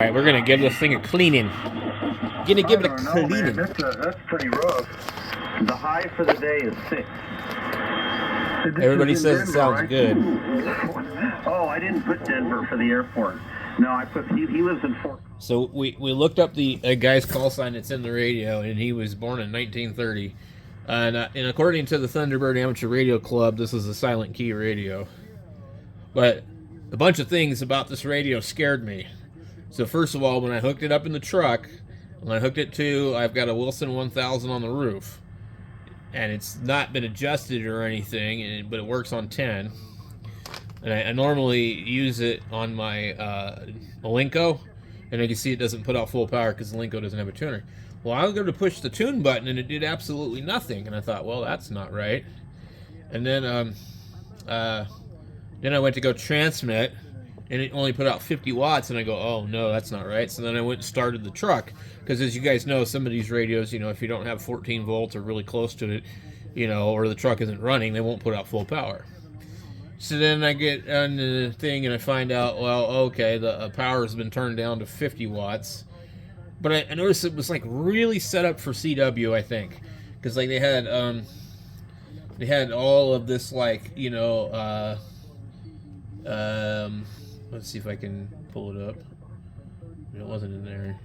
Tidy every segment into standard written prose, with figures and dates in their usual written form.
Alright, we're gonna give this thing a cleaning. Gonna give it a cleaning. That's pretty rough. The high for the day is 6. Everybody says Denver, it sounds right? good. Oh, I didn't put Denver for the airport. No, I put he lives in Fort. So we looked up the guy's call sign that's in the radio, and he was born in 1930. And according to the Thunderbird Amateur Radio Club, this is a silent key radio. But a bunch of things about this radio scared me. So first of all, when I hooked it up in the truck, when I hooked it to, I've got a Wilson 1000 on the roof. And it's not been adjusted or anything, but it works on 10. And I normally use it on my Malenko, and I can see it doesn't put out full power because the Malenko doesn't have a tuner. Well, I was going to push the tune button, and it did absolutely nothing. And I thought, well, that's not right. And then I went to go transmit, and it only put out 50 watts, and I go, oh, no, that's not right. So then I went and started the truck, because as you guys know, some of these radios, if you don't have 14 volts or really close to it, or the truck isn't running, they won't put out full power. So then I get on the thing, and I find out, well, okay, the power has been turned down to 50 watts. But I noticed it was, really set up for CW, I think. Because, they had all of this, let's see if I can pull it up. It wasn't in there.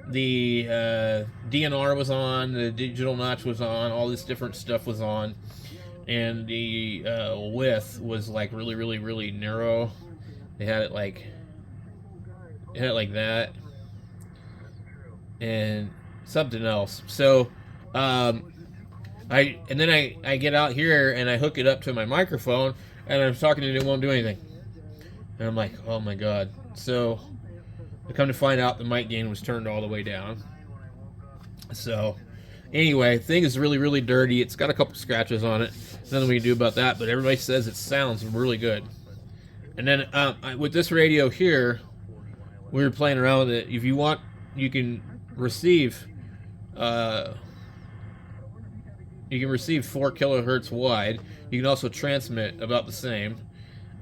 The DNR was on, the digital notch was on, all this different stuff was on, and the width was really, really, really narrow. They had it like that, and something else. So I get out here and I hook it up to my microphone, and I'm talking to it, it won't do anything. And I'm like, oh my god. So I come to find out the mic gain was turned all the way down. So anyway, thing is really, really dirty. It's got a couple scratches on it. Nothing we can do about that, but everybody says it sounds really good. And then with this radio here, we were playing around with it. If you want, you can receive 4 kilohertz wide. You can also transmit about the same.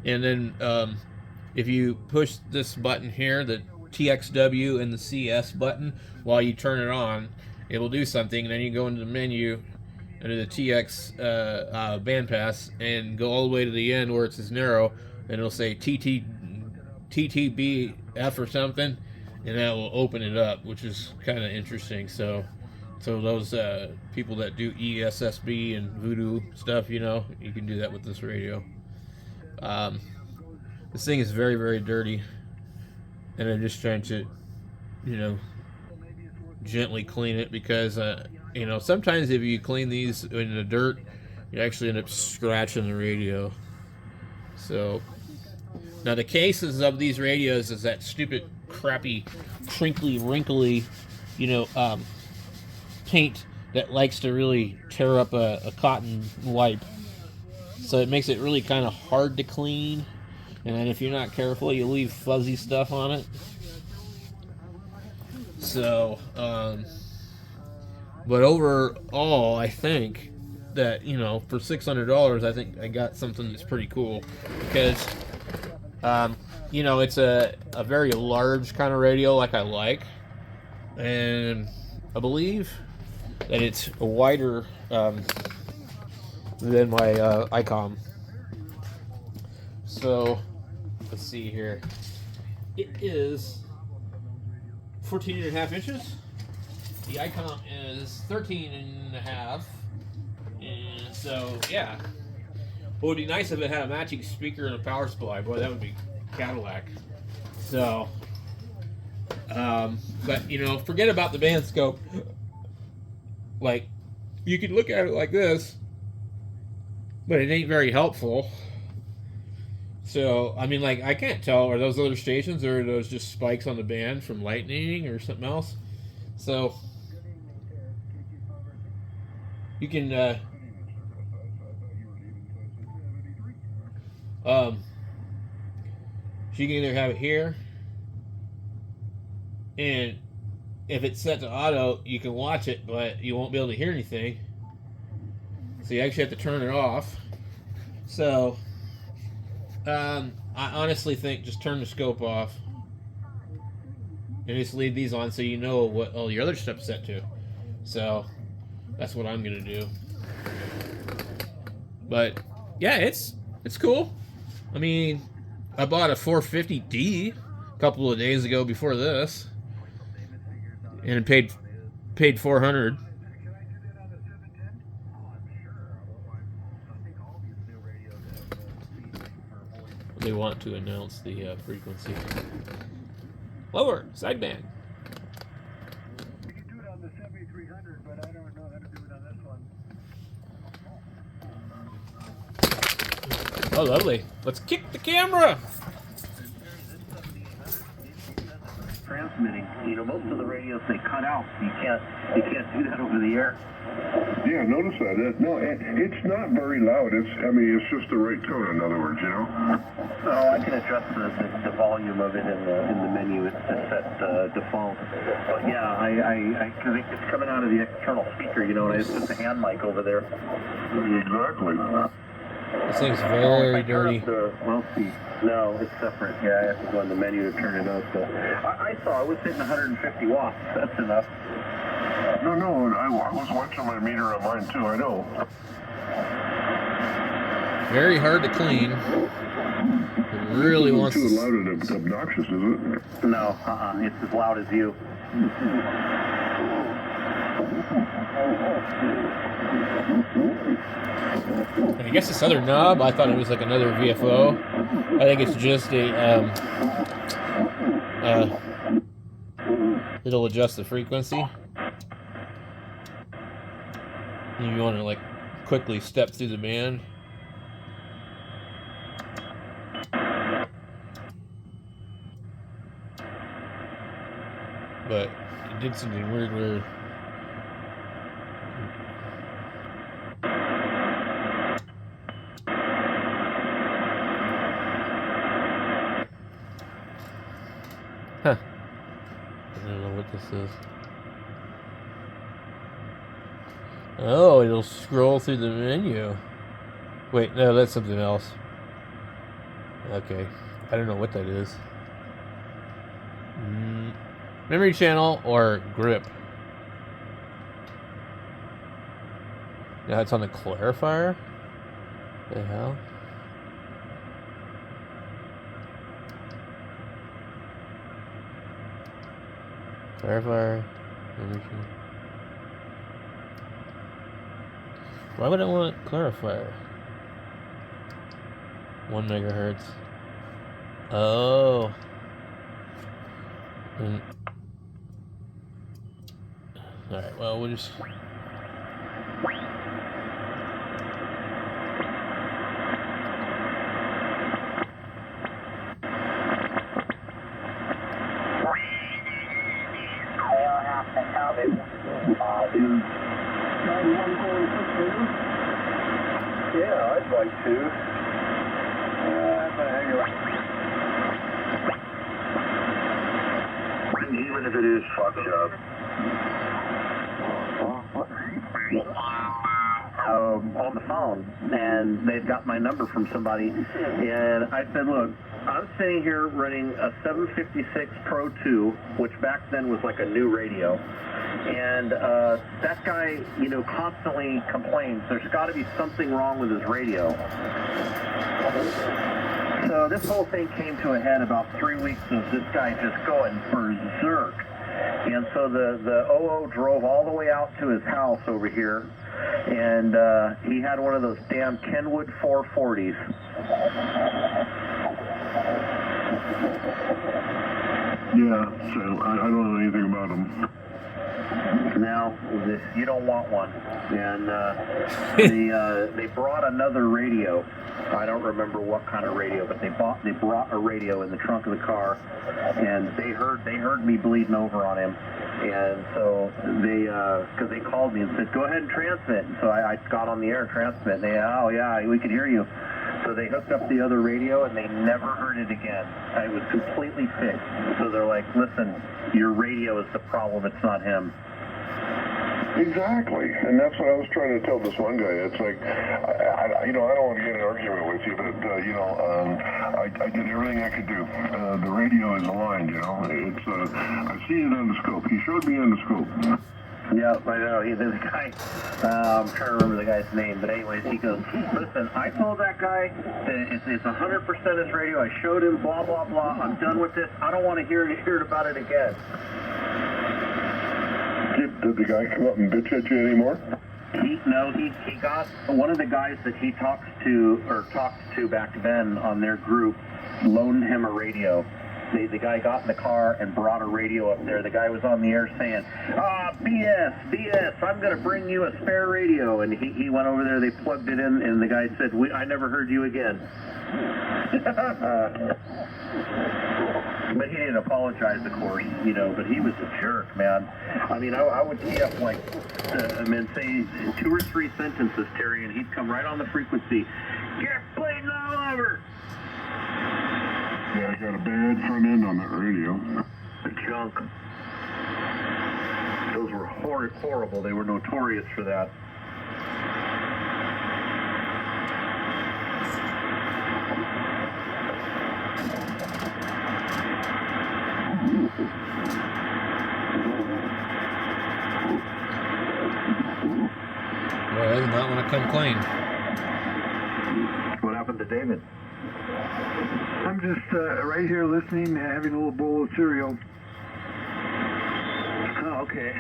And then if you push this button here, the TXW and the CS button, while you turn it on, it will do something. And then you go into the menu, under the TX bandpass, and go all the way to the end where it says narrow, and it'll say TTBF or something, and that will open it up, which is kind of interesting. So those people that do ESSB and voodoo stuff, you can do that with this radio. This thing is very, very dirty, and I'm just trying to, gently clean it, because, sometimes if you clean these in the dirt, you actually end up scratching the radio. So now the cases of these radios is that stupid, crappy, crinkly, wrinkly, paint that likes to really tear up a cotton wipe. So it makes it really kind of hard to clean. And then if you're not careful, you leave fuzzy stuff on it. So, but overall, I think that, for $600, I think I got something that's pretty cool. Because, it's a very large kind of radio like I like. And I believe that it's wider than my ICOM. So let's see here. It is 14.5 inches. The ICOM is 13.5. And so, yeah. What would be nice if it had a matching speaker and a power supply. Boy, that would be Cadillac. So, but, forget about the band scope. You could look at it like this, but it ain't very helpful. So, I can't tell, are those other stations, or are those just spikes on the band from lightning or something else? So, you can, so you can either have it here, and if it's set to auto, you can watch it, but you won't be able to hear anything. So you actually have to turn it off. So, I honestly think just turn the scope off and just leave these on so you know what all your other stuff's set to. So that's what I'm gonna do. But yeah, it's cool. I mean, I bought a 450D a couple of days ago before this, and paid 400. They want to announce the frequency. Lower sideband. You can do it on the 7300, but I don't know how to do it on this one. Oh, lovely. Let's kick the camera. Transmitting. You know, most of the radios they cut out. You can't do that over the air. Yeah, notice that. No, it's not very loud. It's just the right tone. In other words, you know. Oh, I can adjust the volume of it in the menu. It's set default. But yeah, because it's coming out of the external speaker, you know, and I just put the hand mic over there. Exactly. This thing's very dirty. Well, see, no, it's separate. Yeah, I have to go in the menu to turn it up. But I saw it was hitting 150 watts. That's enough. No, I was watching my meter on mine too. I know. Very hard to clean. It really wants too to... loud and obnoxious, is it? No, it's as loud as you. And I guess this other knob, I thought it was like another VFO. I think it's just a it'll adjust the frequency. And you want to like quickly step through the band. But it did something weird where I don't know what this is. Oh, it'll scroll through the menu. Wait, no, that's something else. Okay. I don't know what that is. Memory channel or grip? Yeah, it's on the clarifier? The hell? Clarifier. Memory channel. Why would I want clarifier? 1 megahertz. Oh. Alright, well, we'll just... Yeah, I'd like to. Even if it is fucked up. On the phone, and they've got my number from somebody, and I said, look, I'm sitting here running a 756 Pro 2, which back then was like a new radio, and that guy, you know, constantly complains there's got to be something wrong with his radio. So this whole thing came to a head about 3 weeks of this guy just going berserk. And so the OO drove all the way out to his house over here, and he had one of those damn Kenwood 440s. Yeah, so I don't know anything about them. Now, you don't want one. And they brought another radio. I don't remember what kind of radio, but they brought a radio in the trunk of the car, and they heard me bleeding over on him, and so because they called me and said, go ahead and transmit. And so I got on the air and transmit, and oh yeah, we could hear you. So they hooked up the other radio, and they never heard it again. It was completely fixed. So they're like, listen, your radio is the problem, it's not him. Exactly, and that's what I was trying to tell this one guy. It's like, I don't want to get in an argument with you, but I did everything I could do. The radio is aligned, It's I see it on the scope. He showed me on the scope. Yeah, I know. He's the guy. I'm trying to remember the guy's name, but anyways, he goes, listen, I told that guy that it's 100% his radio. I showed him, blah, blah, blah. I'm done with this. I don't want to hear about it again. Did the guy come up and bitch at you anymore? He got one of the guys that he talked to back then on their group loaned him a radio. The guy got in the car and brought a radio up there. The guy was on the air saying, BS, I'm going to bring you a spare radio. And he went over there, they plugged it in, and the guy said, I never heard you again. But he didn't apologize, of course, but he was a jerk, man. I mean, I would tee up say 2 or 3 sentences, Terry, and he'd come right on the frequency. Get blatant all over! Yeah, I got a bad front end on that radio. Junk. Those were horrible. They were notorious for that. Well, I do not want to come clean. What happened to David? I'm just right here listening, having a little bowl of cereal. Oh, okay.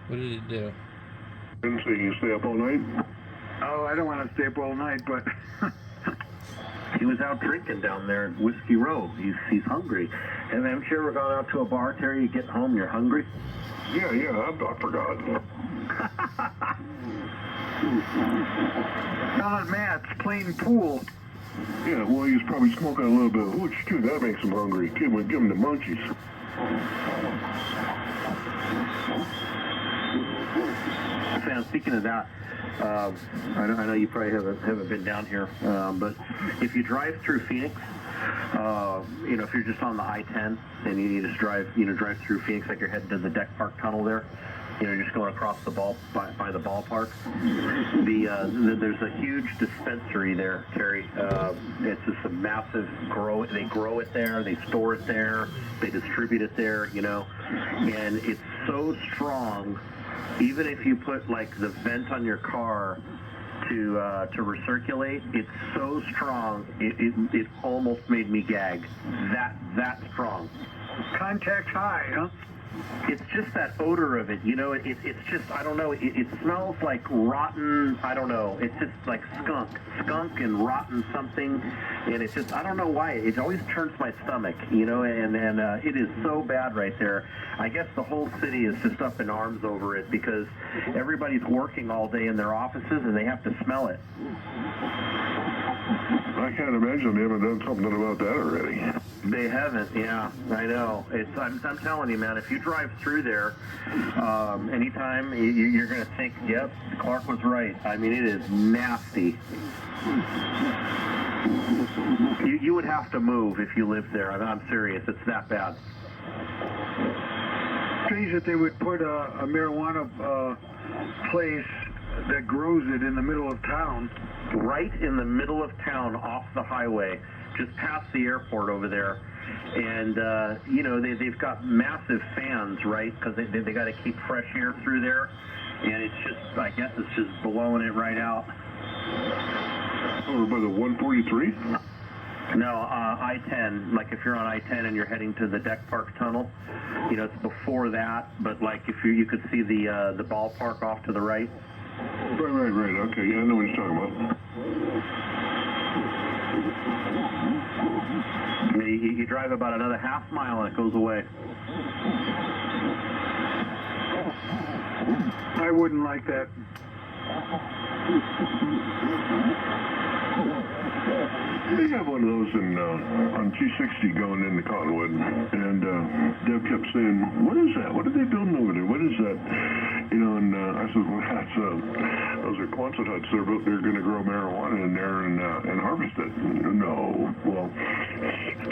What did it do? Didn't say you stay up all night? Oh, I don't want to stay up all night, but He was out drinking down there at Whiskey Row. He's hungry. And haven't you ever gone out to a bar, Terry? You get home, you're hungry? Yeah, I forgot. down at Matt's playing pool. Yeah, well, he's probably smoking a little bit of hooch, too. That makes him hungry. Give him the munchies. Sam, speaking of that, I know you probably haven't been down here, but if you drive through Phoenix, if you're just on the I-10 and you just drive through Phoenix like you're heading to the Deck Park Tunnel there, just going across the by the ballpark. There's a huge dispensary there, Terry. It's just a massive grow. They grow it there. They store it there. They distribute it there. And it's so strong. Even if you put like the vent on your car to recirculate, it's so strong. It almost made me gag. That strong. Contact high, huh? It's just that odor of it, it's just, I don't know, it smells like rotten, I don't know, it's just like skunk and rotten something, and it's just, I don't know why, it always turns my stomach, and it is so bad right there. I guess the whole city is just up in arms over it because everybody's working all day in their offices and they have to smell it. I can't imagine they haven't done something about that already. They haven't, yeah, I know. I'm telling you, man, if you drive through there, anytime, you're going to think, yep, Clark was right. I mean, it is nasty. You would have to move if you lived there. I'm serious. It's that bad. Strange that they would put a marijuana place that grows it in the middle of town. Right in the middle of town, off the highway, just past the airport over there. And, they've got massive fans, right? Because they got to keep fresh air through there. And it's just, I guess it's just blowing it right out. Over by the 143? No, I-10, like if you're on I-10 and you're heading to the Deck Park Tunnel, it's before that, but like if you could see the ballpark off to the right. Right. Okay, yeah, I know what you're talking about. You drive about another half mile and it goes away. I wouldn't like that. They have one of those on 260 going into Cottonwood, and Deb kept saying, "What is that? What are they building over there? What is that?" And I said, "Well, those are Quonset huts. They're going to grow marijuana in there and harvest it." No, well,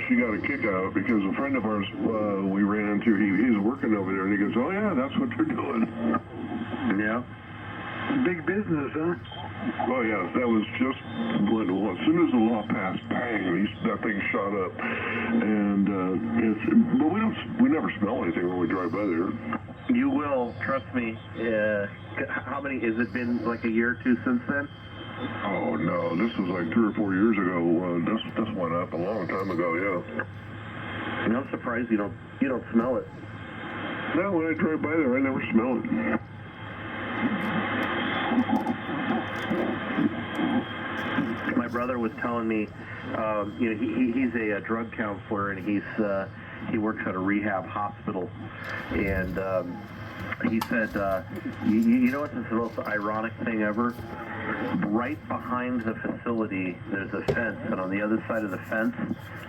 she got a kick out of it because a friend of ours we ran into, he's working over there, and he goes, "Oh yeah, that's what they're doing." Yeah. Big business, huh? Oh yeah, that was just when, as soon as the law passed, bang, that thing shot up, and but we never smell anything when we drive by there. You will, trust me. How many, has it been like a year or two since then? Oh no, this was like 3 or 4 years ago. This went up a long time ago. Yeah. And I'm surprised you don't smell it. No, when I drive by there, I never smell it. My brother was telling me, he's a drug counselor, and he works at a rehab hospital, and he said, you know what's the most ironic thing ever? Right behind the facility, there's a fence, and on the other side of the fence,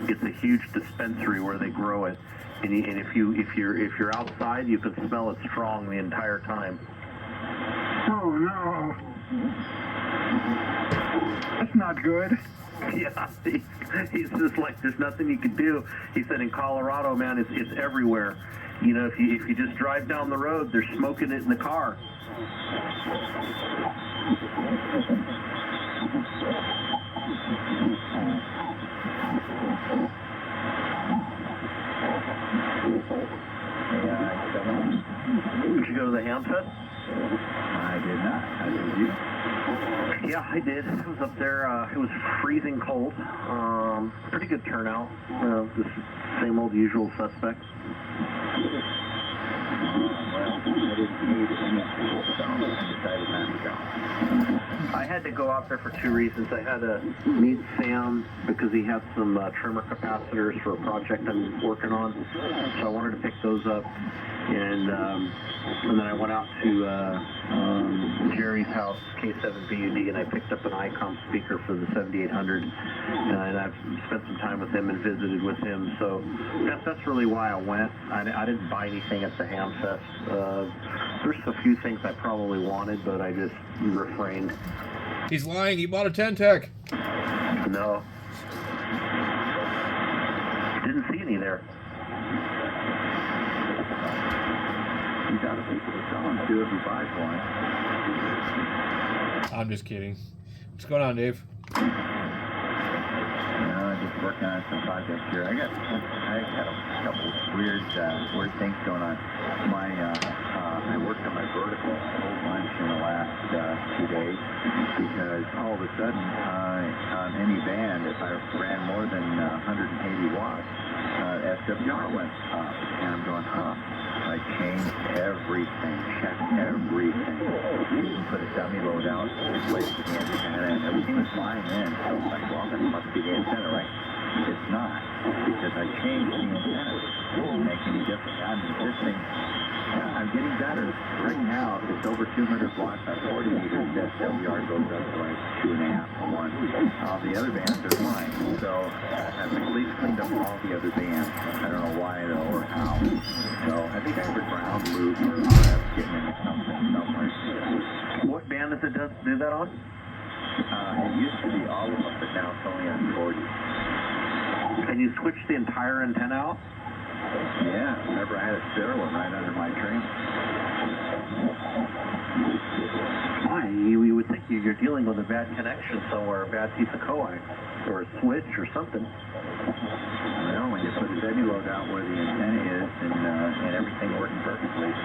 it's a huge dispensary where they grow it. And if you're outside, you can smell it strong the entire time. Oh no. That's not good. Yeah, he's just like, there's nothing you can do. He said in Colorado, man, it's everywhere. You know, if you just drive down the road, they're smoking it in the car. Did you go to the Ham Fest? I did not. How did you? Yeah, I did. I was up there. It was freezing cold. Pretty good turnout. Just same old usual suspects. I had to go out there for 2 reasons. I had to meet Sam because he had some trimmer capacitors for a project I'm working on. So I wanted to pick those up. And then I went out to Jerry's house, K7BUD, and I picked up an ICOM speaker for the 7800. And I've spent some time with him and visited with him. So that's really why I went. I didn't buy anything at the Ham Fest. There's a few things I probably wanted, but I just refrained. He's lying. He bought a 10-tech. No. Didn't see any there. You got to people to sell them too if you buy one. I'm just kidding. What's going on, Dave? Just working on some projects here. I got a couple weird things going on. I worked on my vertical a whole bunch in the last 2 days because all of a sudden on any band, if I ran more than 180 watts, SWR went up, and I'm going, I changed everything, checked everything. Even put a dummy load out, replaced the antenna, and everything was fine then. So I was like, well, that must be the antenna, right? It's not, because I changed the antenna. It didn't make any difference. I mean, this thing, I'm getting better. Right now, if it's over 200 watts on 40 meters, that SWR goes up to like 2.5 or 1. The other bands are fine. So I've at least cleaned up all the other bands. I don't know why though or how. So I think I have a ground loop or RF getting into something somewhere. What band does it do that on? It used to be all of them, but now it's only on 40. And you switched the entire antenna out? Yeah, remember I had a spare one right under my trim. Why? You would think you're dealing with a bad connection somewhere, a bad piece of coax, or a switch or something. Well, when you put the heavy load out where the antenna is and everything working perfectly, it's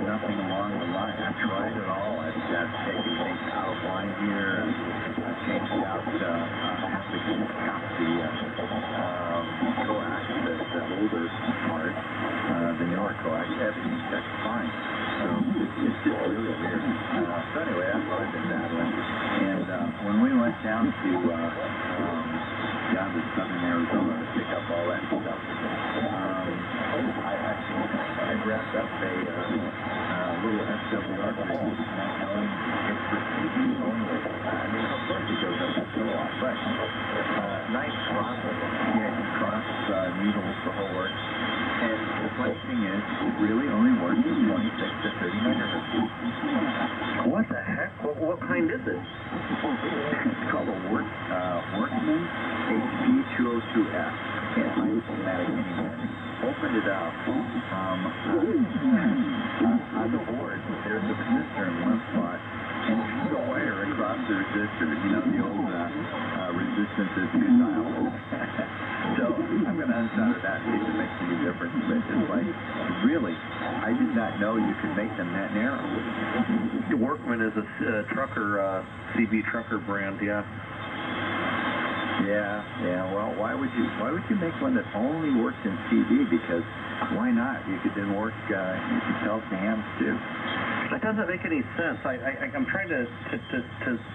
nothing along the line. I've tried it all. I've taken things out of line here. I've changed out the coax, the older part, the newer coax. Everything's checked fine. So it's just really weird. So anyway, that's what I've been battling. And when we went down to southern Arizona to pick up all that stuff, I grabbed up a little SWR grid, knowing it's for TV only. I mean, of course it goes up to kilowatt, but nice cross, cross needles, the whole works. And the funny thing is, it really only works at 26 to 30 megahertz. What the heck? What kind is it? It's called a Workman HP 206 go to F. I can't find the schematic anywhere. Opened it up. On the board, there's a resistor in one spot, and there's a wire across the resistor. You know, the old resistance is futile. So I'm going to unsolder that, see if it makes any difference. But it's like, really, I did not know you could make them that narrow. Workman is a trucker, CB trucker brand, yeah. Yeah. Well, why would you make one that only works in CD? Because why not? You could then work. You could sell to hams too. That doesn't make any sense. I'm trying to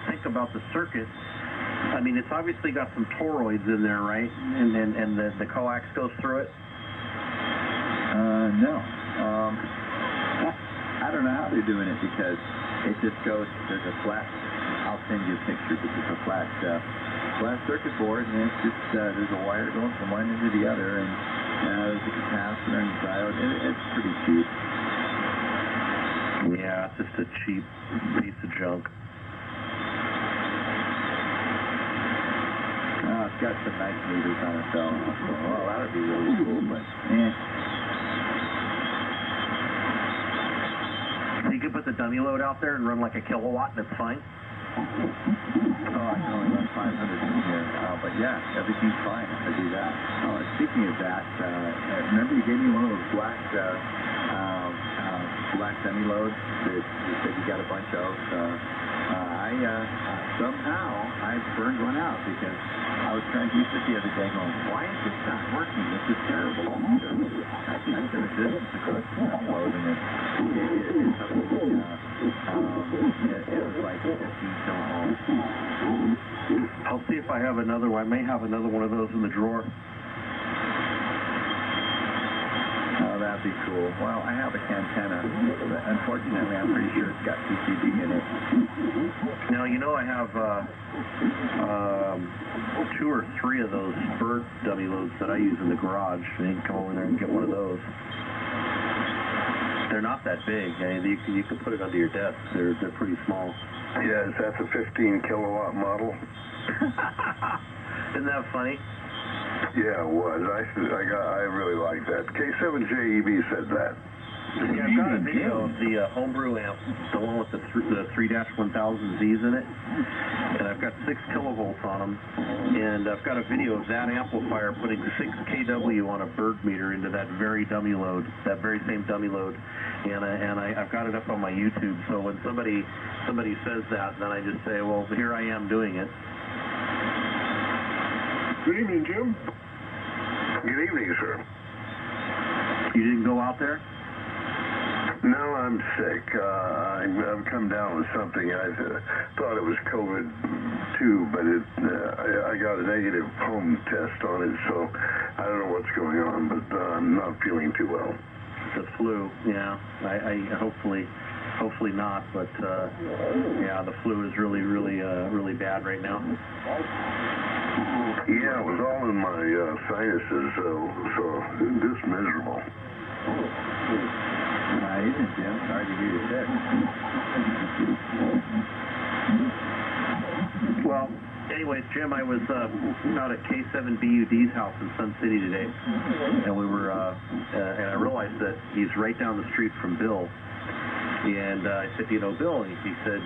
think about the circuit. I mean, it's obviously got some toroids in there, right? And the coax goes through it. No. I don't know how they're doing it because it just goes. There's a flat. I'll send you a picture. But it's a flat circuit board, and it's just there's a wire going from one end to the other, and there's a capacitor and a diode. It's pretty cheap. Yeah, it's just a cheap piece of junk. It's got some nice meters on it, though. Well, that would be really cool, but So you can put the dummy load out there and run like a kilowatt, and it's fine? I can only run 500 from here. But yeah, everything's fine if I do that. Speaking of that, remember you gave me one of those black dummy loads that you said you got a bunch of? Somehow I burned one out because I was trying to use it the other day going, why is this not working? This is terrible. I could have did it because it's not loading it. It was like 15 kilovolts. I'll see if I have another one. I may have another one of those in the drawer. Oh, that'd be cool. Well, I have a Cantena, but unfortunately, I'm pretty sure it's got PCB in it. Now, you know I have 2 or 3 of those bird dummy loads that I use in the garage. You can come over there and get one of those. They're not that big. You can put it under your desk. They're pretty small. Yeah, that's a 15 kilowatt model. Isn't that funny? Yeah, it was. I really like that. K7JEB said that. Yeah, I've got a video of the homebrew amp, the one with the 3-1000Zs in it, and I've got 6 kilovolts on them, and I've got a video of that amplifier putting 6 kW on a bird meter into that very dummy load, that very same dummy load, and I've got it up on my YouTube. So when somebody says that, then I just say, well, here I am doing it. Good evening, Jim. Good evening, sir. You didn't go out there? No, I'm sick. I've come down with something. I thought it was COVID too, but I got a negative home test on it, so I don't know what's going on, but I'm not feeling too well. The flu, yeah. I hopefully not, but yeah, the flu is really bad right now. Yeah, it was all in my sinuses, so just miserable. Isn't Jim? Sorry to hear you sick. Well, anyways, Jim, I was out at K7BUD's house in Sun City today, and we were, and I realized that he's right down the street from Bill. And I said, do you know Bill? And he said,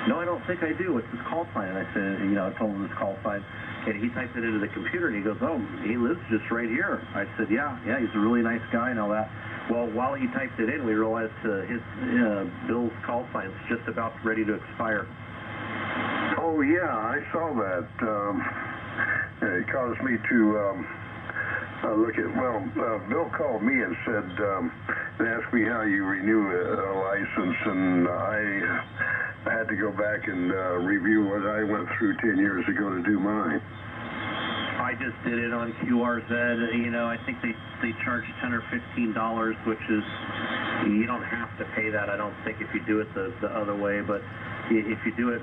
no, I don't think I do. What's his call sign? And I said, I told him his call sign. And he typed it into the computer, and he goes, oh, he lives just right here. I said, yeah, he's a really nice guy and all that. Well, while he typed it in, we realized Bill's call sign's just about ready to expire. Oh, yeah, I saw that. It caused me to look at, Bill called me and said, and asked me how you renew a license, and I had to go back and review what I went through 10 years ago to do mine. I just did it on QRZ. I think they charge $10 or $15, which is, you don't have to pay that, I don't think, if you do it the other way. But if you do it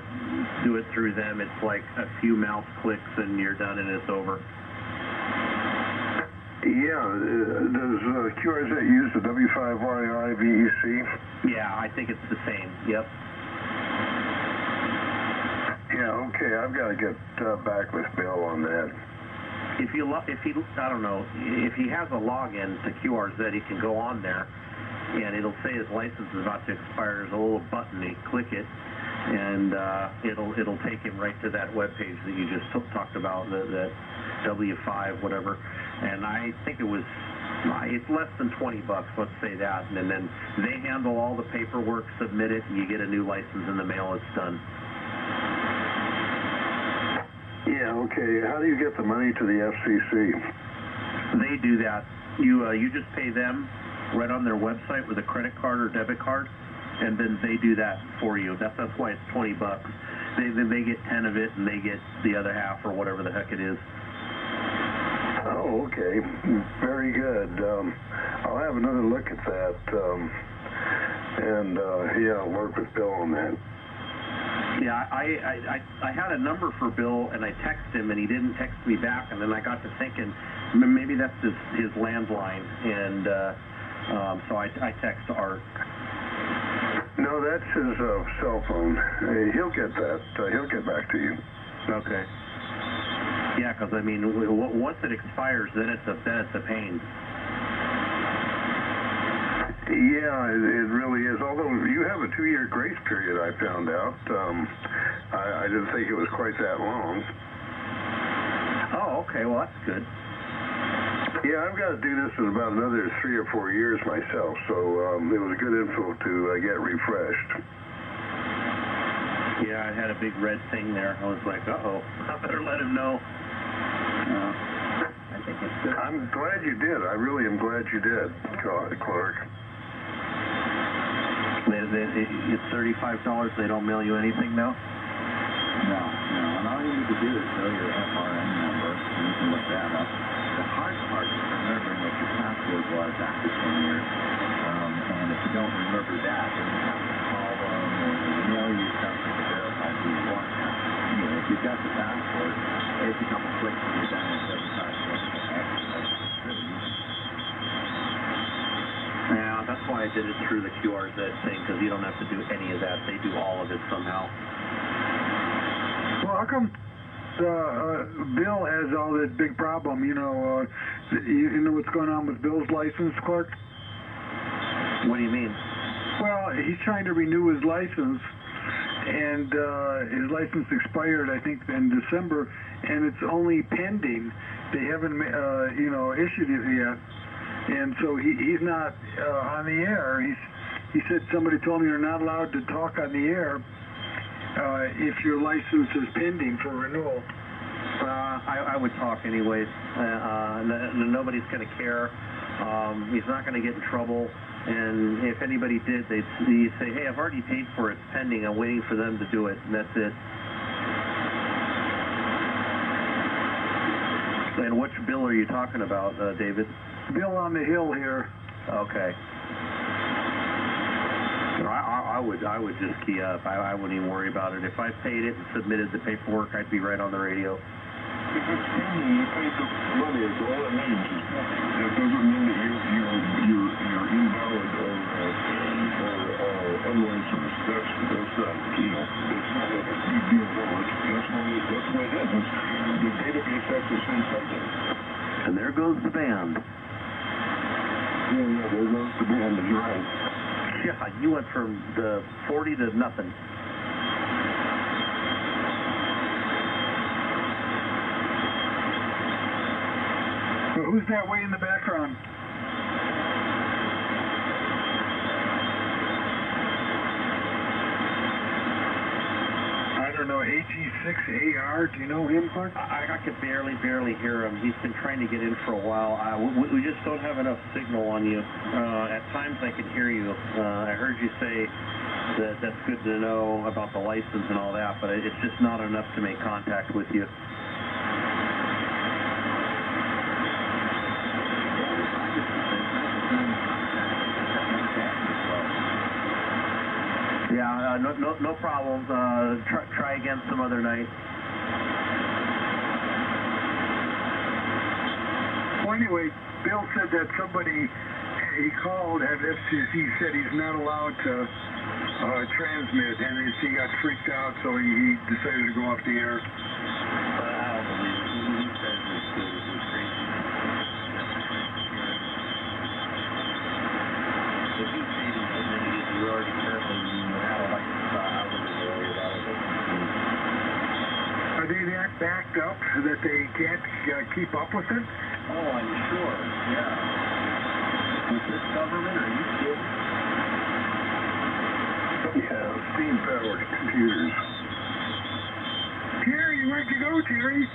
through them, it's like a few mouse clicks and you're done and it's over. Yeah, does QRZ use the W5YI VEC? Yeah, I think it's the same. Yep. Yeah, okay, I've got to get back with Bill on that. if he, I don't know, if he has a login to QRZ, he can go on there, and it'll say his license is about to expire. There's a little button, he click it, and it'll take him right to that web page that you just talked about, that W5 whatever. And I think it's less than $20, let's say that, and then they handle all the paperwork, submit it, and you get a new license in the mail. It's done. Yeah, okay. How do you get the money to the FCC? They do that. You just pay them right on their website with a credit card or debit card, and then they do that for you. That's why it's $20. They get 10 of it, and they get the other half or whatever the heck it is. Oh, okay. Very good. I'll have another look at that, and yeah, I'll work with Bill on that. Yeah, I had a number for Bill, and I texted him, and he didn't text me back, and then I got to thinking maybe that's his landline, and so I texted Art. No, that's his cell phone. He'll get that. He'll get back to you. Okay. Yeah, because I mean, once it expires, then it's a pain. Yeah, it really is. Although you have a 2-year grace period, I found out. I didn't think it was quite that long. Oh, okay. Well, that's good. Yeah, I've got to do this in about another 3 or 4 years myself, so it was good info to get refreshed. Yeah, I had a big red thing there. I was like, uh-oh, I better let him know. I think it's good. I'm glad you did. I really am glad you did, Clark. It's $35. They don't mail you anything now? No. And all you need to do is know your FRN number, and you can look that up. The hard part is remembering what your password was after 10 years. And if you don't remember that, then you have to call them or mail you something to verify who you are. If you've got the password, it's a couple clicks and you're done. It doesn't cost you anything extra. It's really easy. Yeah, that's why I did it through the QRZ thing, because you don't have to do any of that. They do all of it somehow. Well, how come Bill has all this big problem? You know what's going on with Bill's license, Clark? What do you mean? Well, he's trying to renew his license, and his license expired, I think, in December, and it's only pending. They haven't, issued it yet. And so he's not on the air. He said somebody told me you're not allowed to talk on the air if your license is pending for renewal. I would talk anyways. Nobody's going to care. He's not going to get in trouble. And if anybody did, they'd say, hey, I've already paid for it. It's pending. I'm waiting for them to do it. And that's it. And which bill are you talking about, David? Bill on the hill here. Okay. I would just key up. I wouldn't even worry about it. If I paid it and submitted the paperwork, I'd be right on the radio. If it's pending, you paid the money. It's all it means. It doesn't mean that you're invalid or unlicensed. That's it's not a big deal. That's what it is. The database has to say something. And there goes the band. Yeah, there goes the band. You're right. Yeah, you went from the 40 to nothing. Well, who's that way in the background? I don't know, AG6AR, do you know him, Clark? I could barely hear him. He's been trying to get in for a while. We just don't have enough signal on you. At times I can hear you. I heard you say that's good to know about the license and all that, but it's just not enough to make contact with you. Yeah, no problem. Try again some other night. Well, anyway, Bill said that somebody he called at FCC said he's not allowed to transmit, and he got freaked out, so he decided to go off the air. I don't believe it. He says You're already currently out of license out of the area. That'll be confused. Are they that backed up that they can't keep up with it? Oh, I'm sure. Yeah. With this government, are you kidding? Yeah, steam-powered computers. Terry, where'd you go, Terry?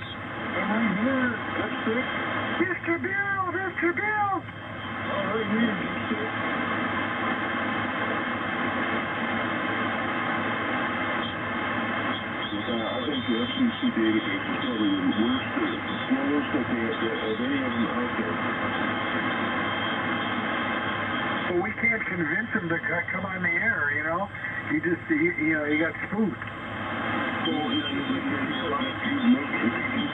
I'm right here. That's it. Mr. Bill! Mr. Bill! All right, here. That's it. I think the FCC database is probably the worst, slowest of any of them out there. Well, we can't convince him to come on the air, you know? He just, he got spooked. Well, it's just like there's a lot of people making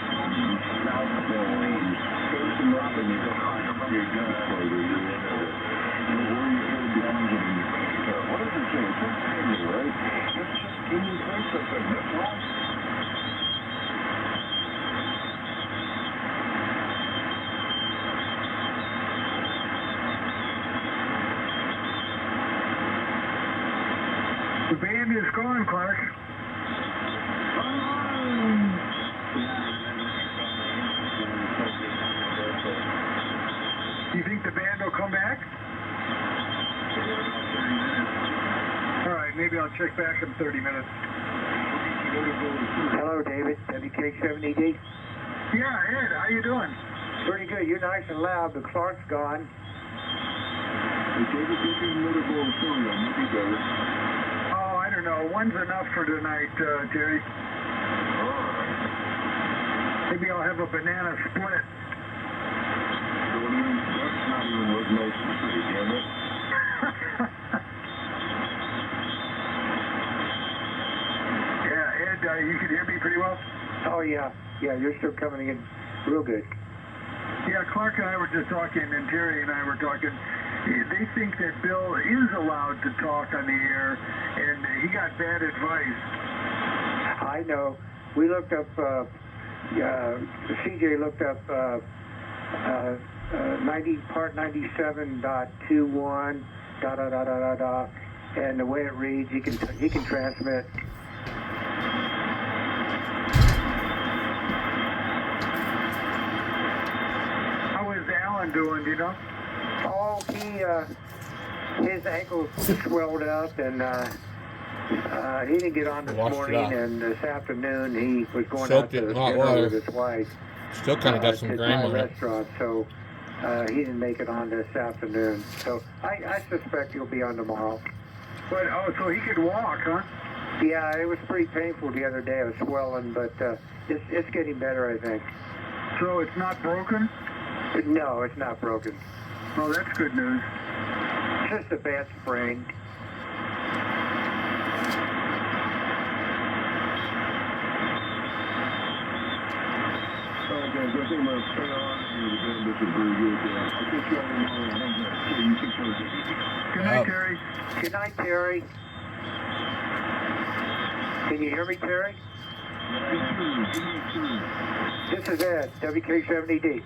South Bowls, facing up and you're farther, you're in a, where you heard the ones in your bank account. What does it say? It's not paying, right? It's just in your place, I think. That's all. The band is gone, Clark. Do you think the band will come back? All right, maybe I'll check back in 30 minutes. Hello, David. WK70D. Yeah, Ed, how you doing? Pretty good. You're nice and loud, but Clark's gone. Hey, David, give me another bowl of cereal. Maybe better. Oh, I don't know. One's enough for tonight, Terry. Maybe I'll have a banana split. That's not even what nice to say, damn it. Yeah, Ed, you can hear me pretty well? Oh, yeah. Yeah, you're still coming in real good. Yeah, Clark and I were just talking, and Terry and I were talking. They think that Bill is allowed to talk on the air, and he got bad advice. I know. We looked up, CJ looked up part 97.21, and the way it reads, he can transmit. How is Alan doing, do you know? Oh, his ankle swelled up, and he didn't get on this morning, and this afternoon he was going out to dinner with his wife. Still kind of got some grime on it. Restaurant, so he didn't make it on this afternoon. So I suspect he'll be on tomorrow. But so he could walk, huh? Yeah, it was pretty painful the other day. It was swelling, but it's getting better, I think. So it's not broken? No, it's not broken. Oh, that's good news. Just a bad sprain. All right, guys, I think I'm going to stay on. The band is very good. I'll get you all tomorrow. You take care of it. Good night, Terry. Good night, Terry. Can you hear me, Terry? This is Ed, WK70D.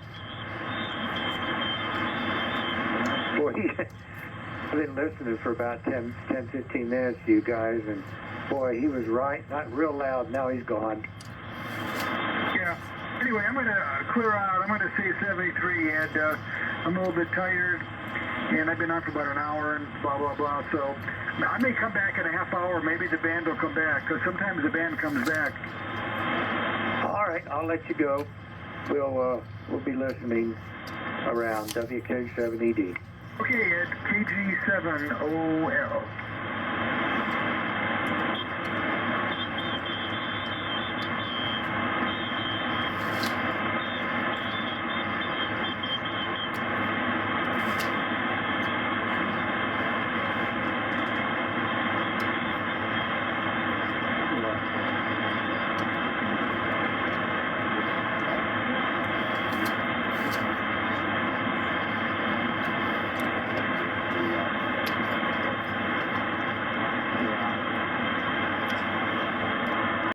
Boy, I've been listening for about 10, 15 minutes to you guys, and boy, he was right. Not real loud. Now he's gone. Yeah. Anyway, I'm going to clear out. I'm going to say 73, and I'm a little bit tired, and I've been on for about an hour and blah, blah, blah. So I may come back in a half hour. Maybe the band will come back, because sometimes the band comes back. All right, I'll let you go. We'll be listening around WK70D. Okay, Ed, KG7OL.